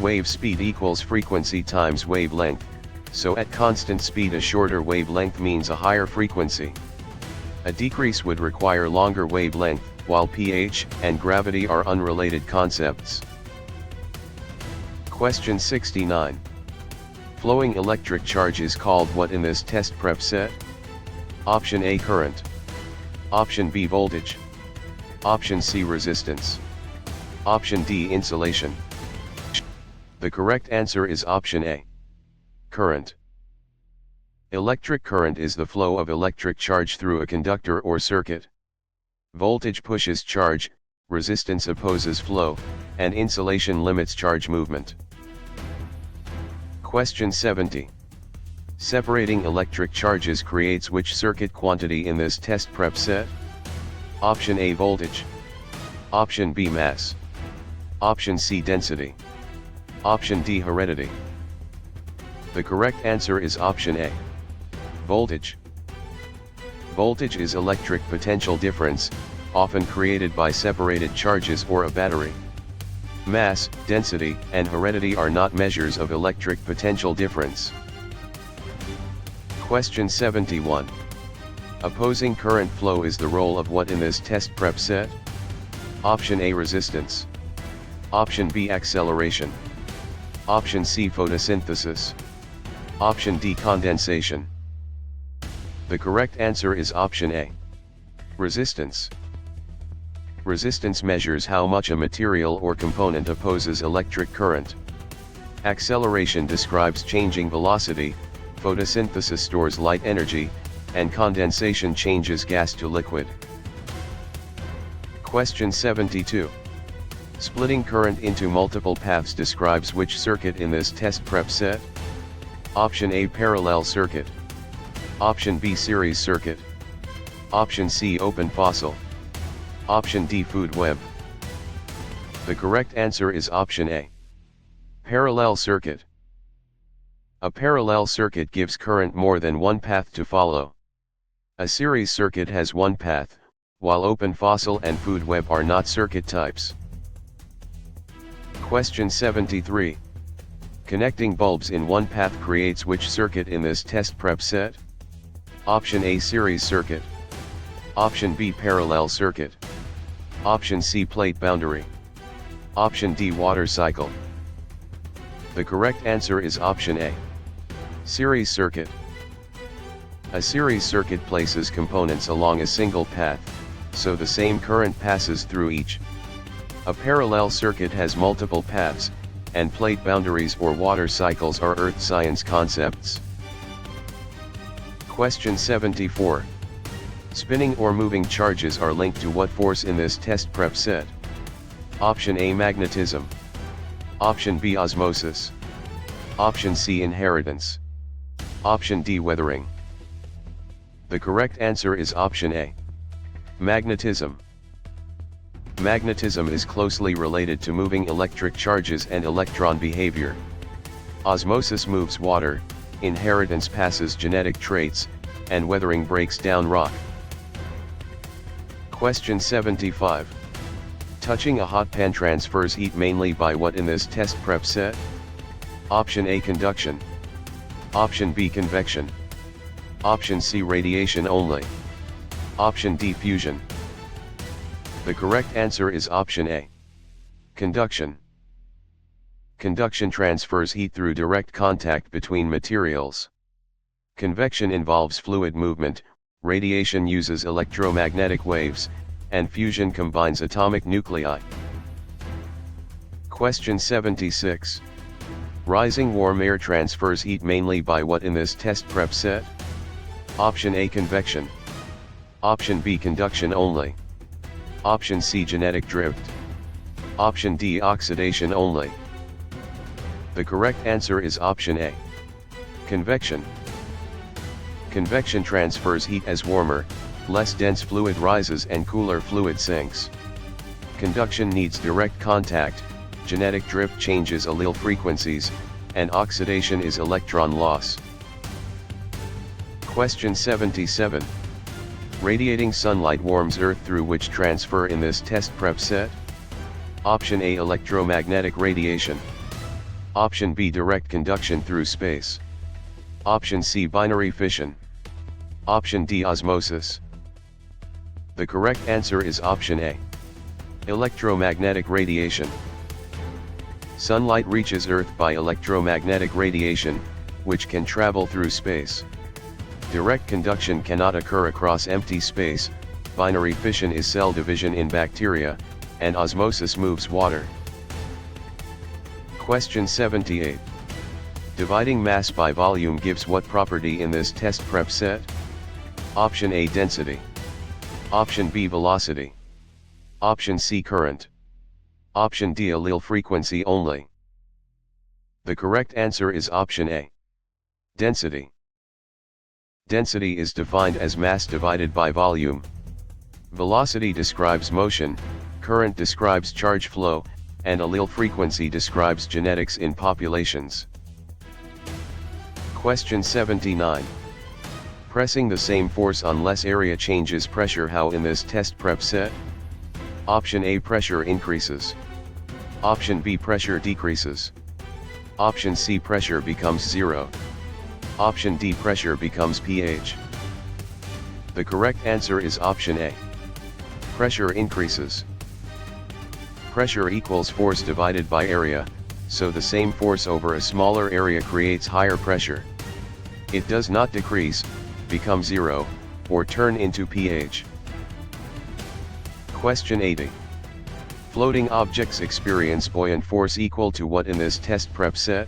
Wave speed equals frequency times wavelength, so at constant speed a shorter wavelength means a higher frequency. A decrease would require longer wavelength, while pH and gravity are unrelated concepts. Question 69. Flowing electric charge is called what in this test prep set? Option A, current. Option B, voltage. Option C, resistance. Option D, insulation. The correct answer is option A, current. Electric current is the flow of electric charge through a conductor or circuit. Voltage pushes charge, resistance opposes flow, and insulation limits charge movement. Question 70. Separating electric charges creates which circuit quantity in this test prep set? Option A, voltage. Option B, mass. Option C, density. Option D, heredity. The correct answer is option A. Voltage. Voltage is electric potential difference, often created by separated charges or a battery. Mass, density, and heredity are not measures of electric potential difference. Question 71. Opposing current flow is the role of what in this test prep set? Option A, resistance. Option B, acceleration. Option C, photosynthesis. Option D, condensation. The correct answer is option A. Resistance. Resistance measures how much a material or component opposes electric current. Acceleration describes changing velocity, photosynthesis stores light energy, and condensation changes gas to liquid. Question 72. Splitting current into multiple paths describes which circuit in this test prep set? Option A, parallel circuit. Option B, series circuit. Option C, open fossil. Option D, food web. The correct answer is option A. Parallel circuit. A parallel circuit gives current more than one path to follow. A series circuit has one path, while open fossil and food web are not circuit types. Question 73. Connecting bulbs in one path creates which circuit in this test prep set? Option A, series circuit. Option B, parallel circuit. Option C, plate boundary. Option D, water cycle. The correct answer is option A. Series circuit. A series circuit places components along a single path, so the same current passes through each. A parallel circuit has multiple paths, and plate boundaries or water cycles are earth science concepts. Question 74. Spinning or moving charges are linked to what force in this test prep set? Option A, magnetism. Option B, osmosis. Option C, inheritance. Option D, weathering. The correct answer is option A. Magnetism. Magnetism is closely related to moving electric charges and electron behavior. Osmosis moves water, inheritance passes genetic traits, and weathering breaks down rock. Question 75. Touching a hot pan transfers heat mainly by what in this test prep set? Option A, conduction. Option B, convection. Option C, radiation only. Option D, fusion. The correct answer is option A. Conduction. Conduction transfers heat through direct contact between materials. Convection involves fluid movement, radiation uses electromagnetic waves, and fusion combines atomic nuclei. Question 76. Rising warm air transfers heat mainly by what in this test prep set? Option A, convection. Option B, conduction only. Option C, genetic drift. Option D, oxidation only. The correct answer is option A. Convection. Convection transfers heat as warmer, less dense fluid rises and cooler fluid sinks. Conduction needs direct contact, genetic drift changes allele frequencies, and oxidation is electron loss. Question 77. Radiating sunlight warms Earth through which transfer in this test prep set? Option A, electromagnetic radiation. Option B, direct conduction through space. Option C, binary fission. Option D, osmosis. The correct answer is option A. Electromagnetic radiation. Sunlight reaches Earth by electromagnetic radiation, which can travel through space. Direct conduction cannot occur across empty space, binary fission is cell division in bacteria, and osmosis moves water. Question 78. Dividing mass by volume gives what property in this test prep set? Option A, density. Option B, velocity. Option C, current. Option D, allele frequency only. The correct answer is option A. Density. Density is defined as mass divided by volume. Velocity describes motion, current describes charge flow, and allele frequency describes genetics in populations. Question 79. Pressing the same force on less area changes pressure how in this test prep set? Option A, pressure increases. Option B, pressure decreases. Option C, pressure becomes zero. Option D, pressure becomes pH. The correct answer is option A. Pressure increases. Pressure equals force divided by area, so the same force over a smaller area creates higher pressure. It does not decrease, become zero, or turn into pH. Question 80. Floating objects experience buoyant force equal to what in this test prep set?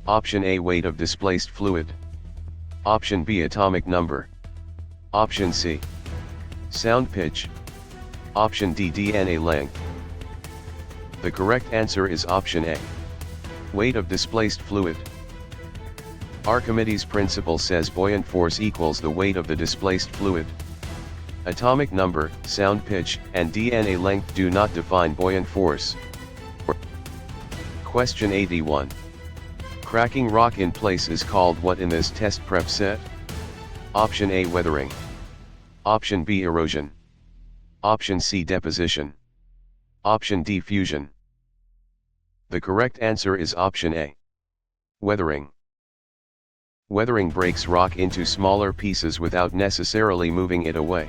Option A, weight of displaced fluid. Option B, atomic number. Option C, sound pitch. Option D, DNA length. The correct answer is option A, weight of displaced fluid. Archimedes' principle says buoyant force equals the weight of the displaced fluid. Atomic number, sound pitch, and DNA length do not define buoyant force. Question 81. Cracking rock in place is called what in this test prep set? Option A, weathering. Option B, erosion. Option C, deposition. Option D, fusion. The correct answer is option A, weathering. Weathering breaks rock into smaller pieces without necessarily moving it away.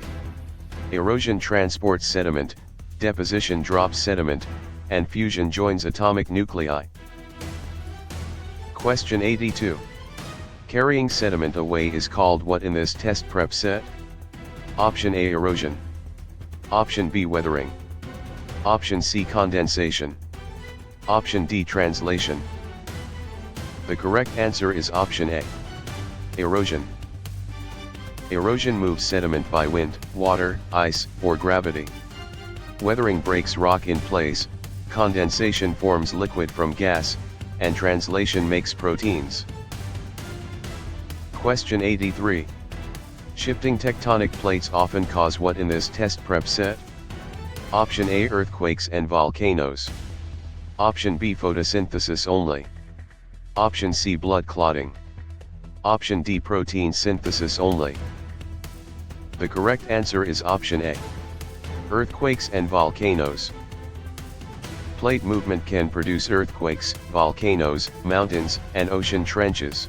Erosion transports sediment, deposition drops sediment, and fusion joins atomic nuclei. Question 82. Carrying sediment away is called what in this test prep set? Option A, erosion. Option B, weathering. Option C, condensation. Option D, translation. The correct answer is option A, erosion. Erosion moves sediment by wind, water, ice, or gravity. Weathering breaks rock in place, condensation forms liquid from gas, and translation makes proteins. Question 83. Shifting tectonic plates often cause what in this test prep set? Option A, earthquakes and volcanoes. Option B, photosynthesis only. Option C, blood clotting. Option D, protein synthesis only. The correct answer is option A, earthquakes and volcanoes. Plate movement can produce earthquakes, volcanoes, mountains, and ocean trenches.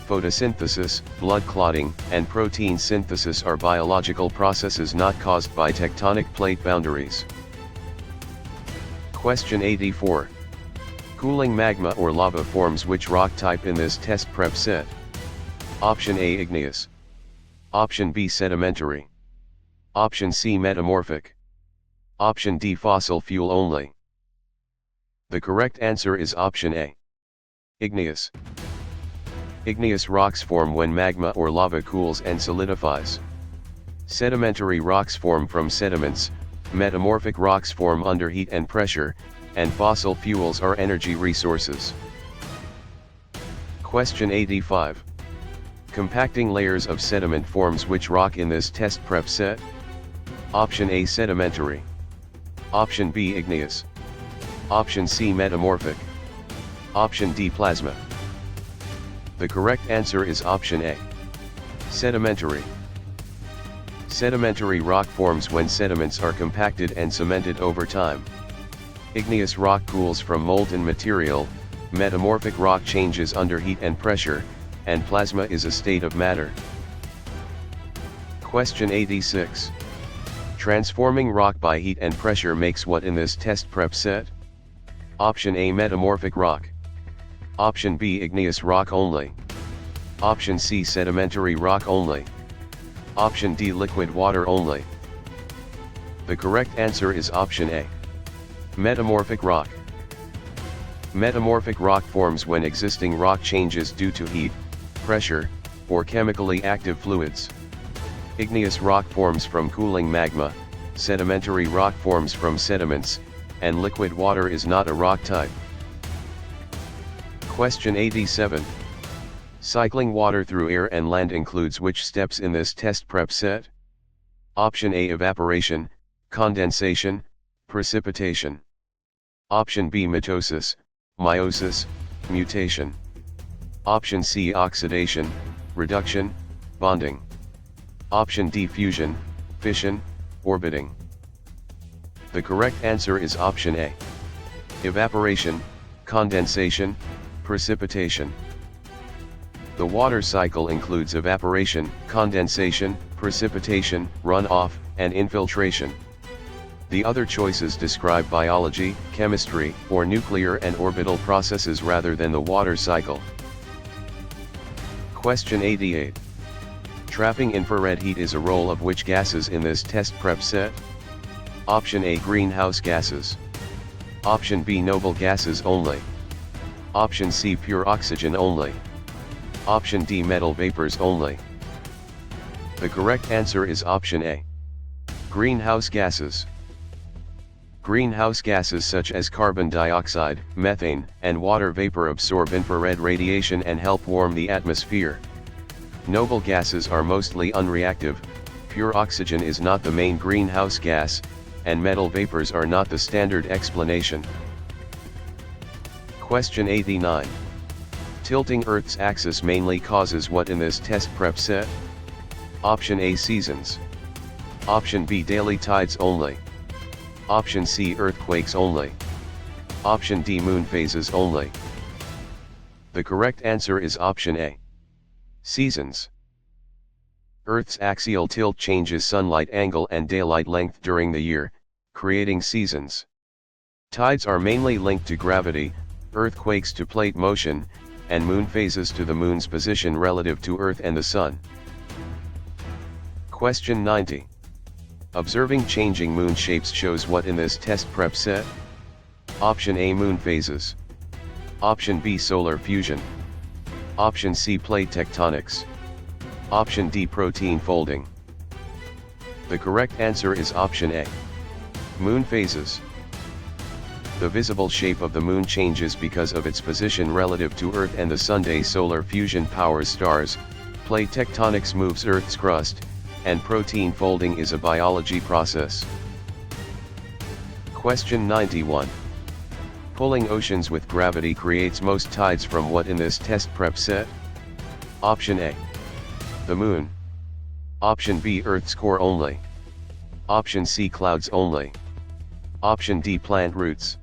Photosynthesis, blood clotting, and protein synthesis are biological processes not caused by tectonic plate boundaries. Question 84. Cooling magma or lava forms which rock type in this test prep set? Option A, igneous. Option B, sedimentary. Option C, metamorphic. Option D, fossil fuel only. The correct answer is option A, igneous. Igneous rocks form when magma or lava cools and solidifies. Sedimentary rocks form from sediments, metamorphic rocks form under heat and pressure, and fossil fuels are energy resources. Question 85. Compacting layers of sediment forms which rock in this test prep set? Option A, sedimentary. Option B, igneous. Option C, metamorphic. Option D, plasma. The correct answer is option A, sedimentary. Sedimentary rock forms when sediments are compacted and cemented over time. Igneous rock cools from molten material, metamorphic rock changes under heat and pressure, and plasma is a state of matter. Question 86. Transforming rock by heat and pressure makes what in this test prep set? Option A, metamorphic rock. Option B, igneous rock only. Option C, sedimentary rock only. Option D, liquid water only. The correct answer is option A, metamorphic rock. Metamorphic rock forms when existing rock changes due to heat, pressure, or chemically active fluids. Igneous rock forms from cooling magma, sedimentary rock forms from sediments, and liquid water is not a rock type. Question 87. Cycling water through air and land includes which steps in this test prep set? Option A, evaporation, condensation, precipitation. Option B, mitosis, meiosis, mutation. Option C, oxidation, reduction, bonding. Option D, fusion, fission, orbiting. The correct answer is option A. Evaporation, condensation, precipitation. The water cycle includes evaporation, condensation, precipitation, runoff, and infiltration. The other choices describe biology, chemistry, or nuclear and orbital processes rather than the water cycle. Question 88. Trapping infrared heat is a role of which gases in this test prep set? Option A, greenhouse gases. Option B, noble gases only. Option C, pure oxygen only. Option D, metal vapors only. The correct answer is option A. Greenhouse gases. Greenhouse gases such as carbon dioxide, methane, and water vapor absorb infrared radiation and help warm the atmosphere. Noble gases are mostly unreactive, pure oxygen is not the main greenhouse gas, and metal vapors are not the standard explanation. Question 89. Tilting Earth's axis mainly causes what in this test prep set? Option A, seasons. Option B, daily tides only. Option C, earthquakes only. Option D, moon phases only. The correct answer is option A. Seasons. Earth's axial tilt changes sunlight angle and daylight length during the year, creating seasons. Tides are mainly linked to gravity, earthquakes to plate motion, and moon phases to the moon's position relative to Earth and the Sun. Question 90. Observing changing moon shapes shows what in this test prep set? Option A, moon phases. Option B, solar fusion. Option C, plate tectonics. Option D, protein folding. The correct answer is option A. Moon phases. The visible shape of the moon changes because of its position relative to Earth and the Sun. Solar fusion powers stars, plate tectonics moves Earth's crust, and protein folding is a biology process. Question 91. Pulling oceans with gravity creates most tides from what in this test prep set? Option A. The moon. Option B, Earth's core only. Option C, clouds only. Option D, plant roots.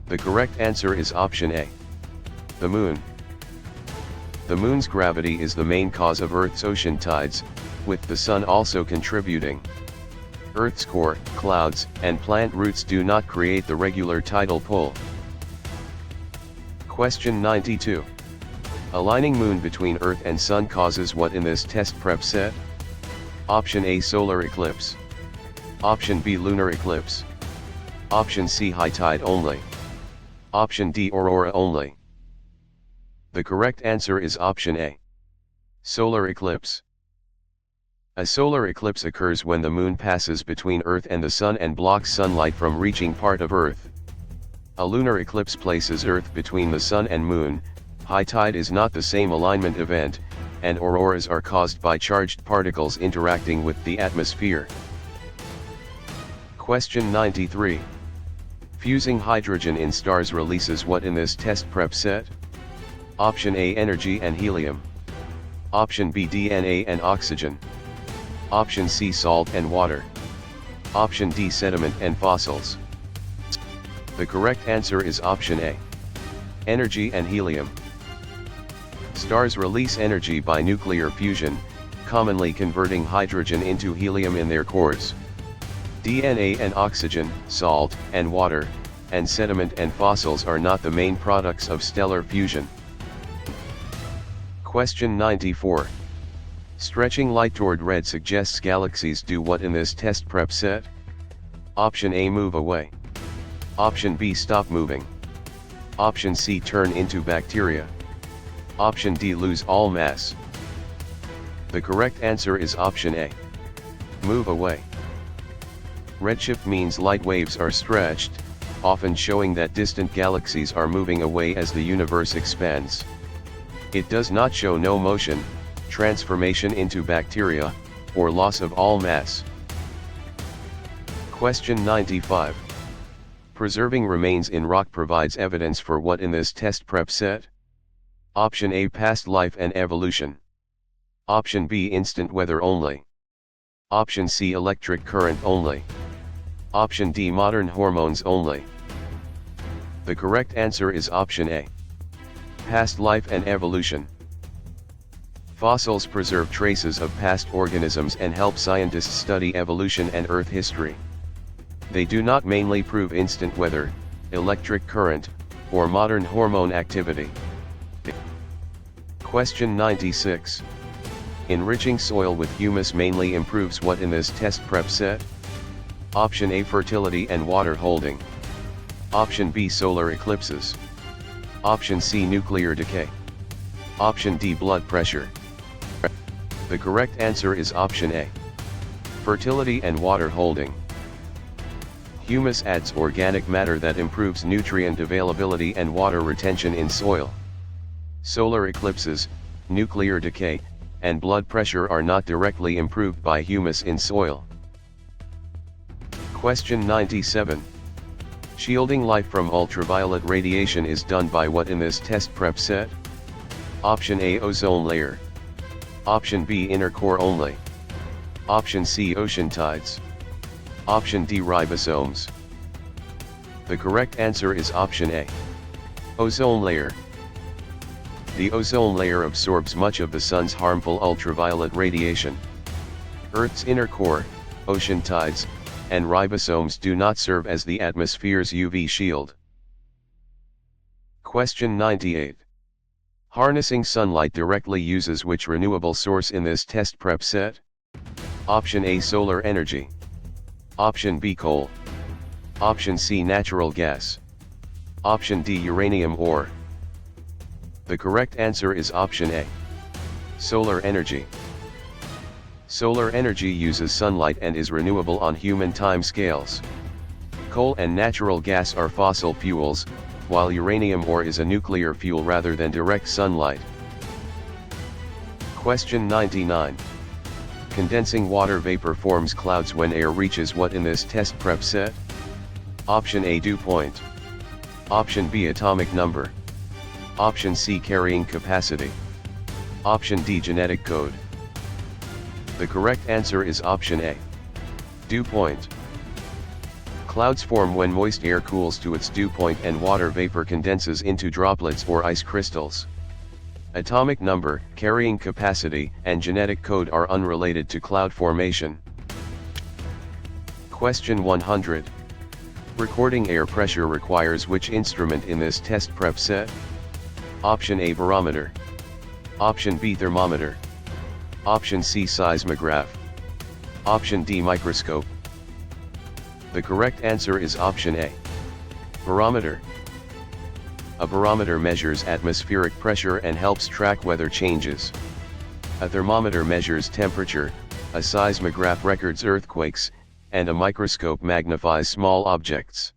The correct answer is option A. The moon. The moon's gravity is the main cause of Earth's ocean tides, with the sun also contributing. Earth's core, clouds, and plant roots do not create the regular tidal pull. Question 92. Aligning moon between Earth and Sun causes what in this test prep set? Option A, solar eclipse. Option B, lunar eclipse. Option C, high tide only. Option D, aurora only. The correct answer is option A. Solar eclipse. A solar eclipse occurs when the moon passes between Earth and the Sun and blocks sunlight from reaching part of Earth. A lunar eclipse places Earth between the Sun and Moon. High tide is not the same alignment event, and auroras are caused by charged particles interacting with the atmosphere. Question 93. Fusing hydrogen in stars releases what in this test prep set? Option A, energy and helium. Option B, DNA and oxygen. Option C, salt and water. Option D, sediment and fossils. The correct answer is option A. Energy and helium. Stars release energy by nuclear fusion, commonly converting hydrogen into helium in their cores. DNA and oxygen, salt and water, and sediment and fossils are not the main products of stellar fusion. Question 94. Stretching light toward red suggests galaxies do what in this test prep set? Option A, move away. Option B, stop moving. Option C, turn into bacteria. Option D, lose all mass. The correct answer is option A. Move away. Redshift means light waves are stretched, often showing that distant galaxies are moving away as the universe expands. It does not show no motion, transformation into bacteria, or loss of all mass. Question 95. Preserving remains in rock provides evidence for what in this test prep set? Option A, past life and evolution. Option B, instant weather only. Option C, electric current only. Option D, modern hormones only. The correct answer is option A, past life and evolution. Fossils preserve traces of past organisms and help scientists study evolution and Earth history. They do not mainly prove instant weather, electric current, or modern hormone activity. Question 96. Enriching soil with humus mainly improves what in this test prep set? Option A, fertility and water holding. Option B, solar eclipses. Option C, nuclear decay. Option D, blood pressure. The correct answer is option A, fertility and water holding. Humus adds organic matter that improves nutrient availability and water retention in soil. Solar eclipses, nuclear decay, and blood pressure are not directly improved by humus in soil. Question 97. Shielding light from ultraviolet radiation is done by what in this test prep set? Option A, ozone layer. Option B, inner core only. Option C, ocean tides. Option D, ribosomes. The correct answer is option A, ozone layer. The ozone layer absorbs much of the sun's harmful ultraviolet radiation. Earth's inner core, ocean tides, and ribosomes do not serve as the atmosphere's UV shield. Question 98. Harnessing sunlight directly uses which renewable source in this test prep set? Option A, solar energy. Option B, coal. Option C, natural gas. Option D, uranium ore. The correct answer is option A, solar energy. Solar energy uses sunlight and is renewable on human time scales. Coal and natural gas are fossil fuels, while uranium ore is a nuclear fuel rather than direct sunlight. Question 99. Condensing water vapor forms clouds when air reaches what in this test prep set? Option A, dew point. Option B, atomic number. Option C, carrying capacity. Option D, genetic code. The correct answer is option A, dew point. Clouds form when moist air cools to its dew point and water vapor condenses into droplets or ice crystals. Atomic number, carrying capacity, and genetic code are unrelated to cloud formation. Question 100. Recording air pressure requires which instrument in this test prep set? Option A, barometer. Option B, thermometer. Option C, seismograph. Option D, microscope. The correct answer is option A, barometer. A barometer measures atmospheric pressure and helps track weather changes. A thermometer measures temperature, a seismograph records earthquakes, and a microscope magnifies small objects.